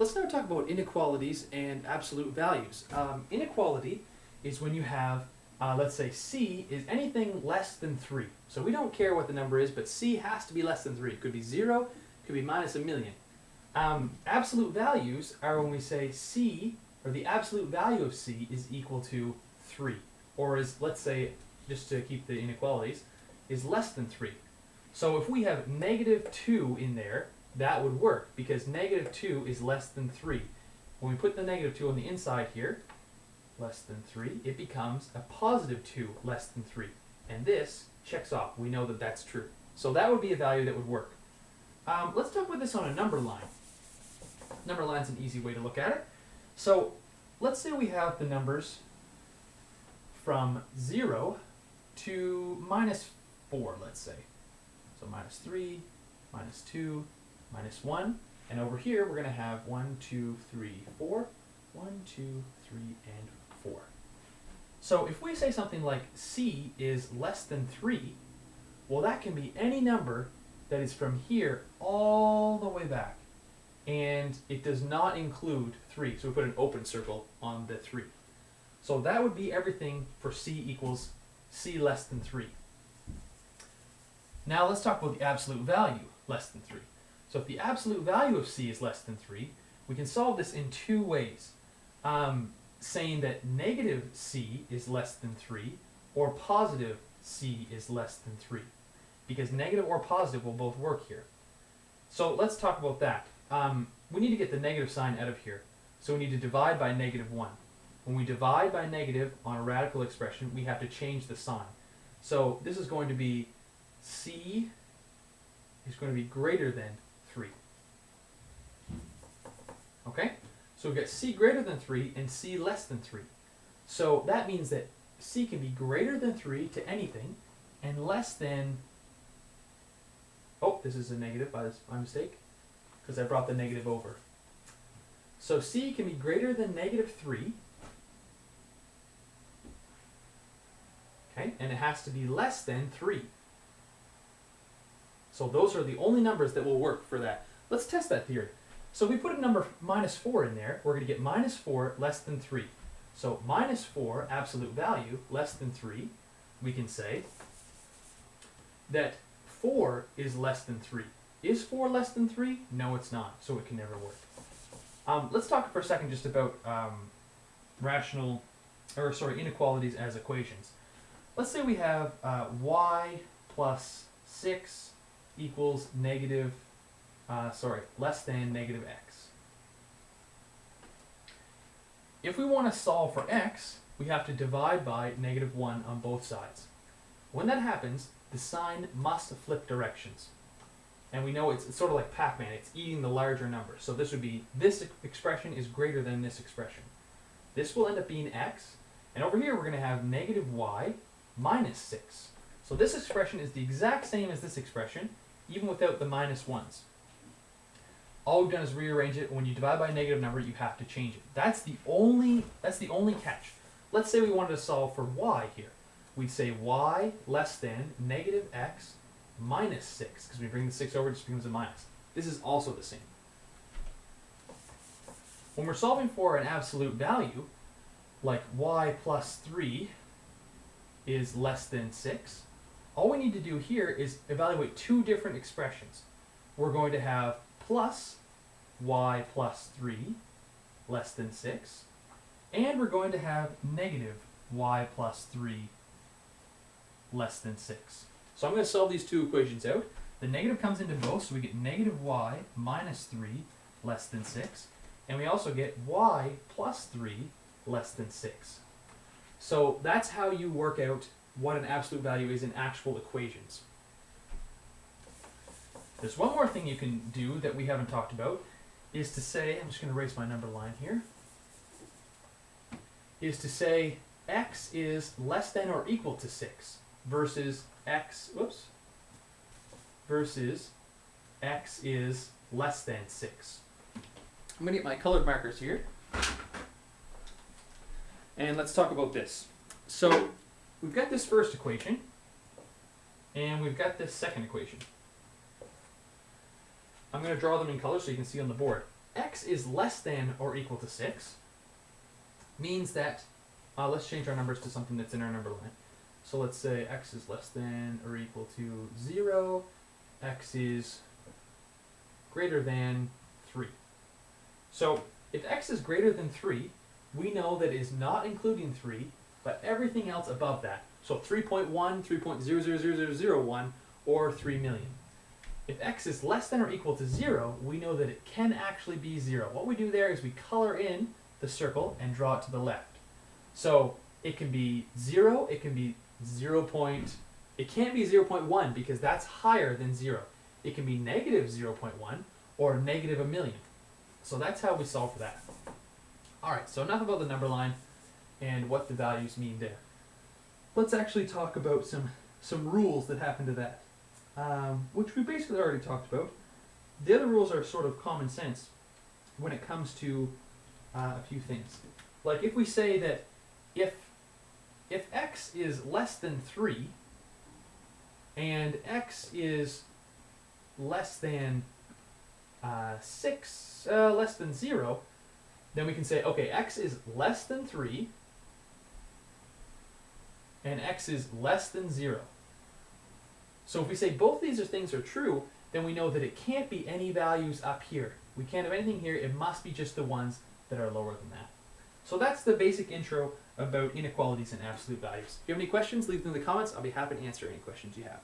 Let's now talk about inequalities and absolute values. Inequality is when you have, let's say C is anything less than 3. So we don't care what the number is, but C has to be less than 3. It could be 0, it could be minus a million. Absolute values are when we say C, or the absolute value of C is equal to 3. Or is, let's say, just to keep the inequalities, is less than 3. So if we have negative 2 in there, that would work because negative 2 is less than 3. When we put the negative 2 on the inside here, less than 3, it becomes a positive 2 less than 3. And this checks off. We know that that's true. So that would be a value that would work. Let's talk about this on a number line. Number line's an easy way to look at it. So let's say we have the numbers from 0 to minus 4, let's say. So minus 3, minus 2, minus 1, and over here we're going to have 1, 2, 3, 4, 1, 2, 3, and 4. So if we say something like C is less than 3, well, that can be any number that is from here all the way back, and it does not include 3, so we put an open circle on the 3. So that would be everything for C equals C less than 3. Now let's talk about the absolute value less than 3. So if the absolute value of C is less than 3, we can solve this in two ways. Saying that negative C is less than 3 or positive C is less than 3. Because negative or positive will both work here. So let's talk about that. We need to get the negative sign out of here. So we need to divide by negative 1. When we divide by negative on a radical expression, we have to change the sign. So this is going to be C is going to be greater than 3. Okay? So we've got C greater than 3 and C less than 3. So that means that C can be greater than 3 to anything and less than... Oh, this is a negative by mistake because I brought the negative over. So C can be greater than negative 3. Okay? And it has to be less than 3. So those are the only numbers that will work for that. Let's test that theory. So if we put a number minus 4 in there, we're going to get minus 4 less than 3. So minus 4, absolute value, less than 3, we can say that 4 is less than 3. Is 4 less than 3? No, it's not, so it can never work. Let's talk for a second just about inequalities as equations. Let's say we have y plus 6 equals less than negative x. If we want to solve for x, we have to divide by negative 1 on both sides. When that happens, the sign must flip directions. And we know it's sort of like Pac-Man, it's eating the larger number. So this would be, this expression is greater than this expression. This will end up being x, and over here we're going to have negative y minus 6. So this expression is the exact same as this expression, even without the minus 1s. All we've done is rearrange it. When you divide by a negative number, you have to change it. That's the only catch. Let's say we wanted to solve for y here. We'd say y less than negative x minus 6, because when we bring the 6 over, it just becomes a minus. This is also the same. When we're solving for an absolute value, like y plus 3 is less than 6, all we need to do here is evaluate two different expressions. We're going to have plus y plus 3 less than 6, and we're going to have negative y plus 3 less than 6. So I'm going to solve these two equations out. The negative comes into both, so we get negative y minus 3 less than 6, and we also get y plus 3 less than 6. So that's how you work out what an absolute value is in actual equations. There's one more thing you can do that we haven't talked about, is to say, I'm just going to erase my number line here, is to say x is less than or equal to 6 versus x is less than 6. I'm going to get my colored markers here, and let's talk about this. So we've got this first equation, and we've got this second equation. I'm going to draw them in color so you can see on the board. x is less than or equal to 6 means that, let's change our numbers to something that's in our number line. So let's say x is less than or equal to 0, x is greater than 3. So if x is greater than 3, we know that it is not including 3, but everything else above that. So 3.1, 3.000001, or 3 million. If x is less than or equal to 0, we know that it can actually be 0. What we do there is we color in the circle and draw it to the left. So it can be 0, it can be it can't be 0.1 because that's higher than 0. It can be negative 0.1 or negative a million. So that's how we solve for that. Alright, so enough about the number line and what the values mean there. Let's actually talk about some rules that happen to that, which we basically already talked about. The other rules are sort of common sense when it comes to a few things. Like if we say that if x is less than 3 and x is less than 6, less than 0, then we can say, okay, x is less than 3 and x is less than 0. So if we say both these things are true, then we know that it can't be any values up here. We can't have anything here. It must be just the ones that are lower than that. So that's the basic intro about inequalities and absolute values. If you have any questions, leave them in the comments. I'll be happy to answer any questions you have.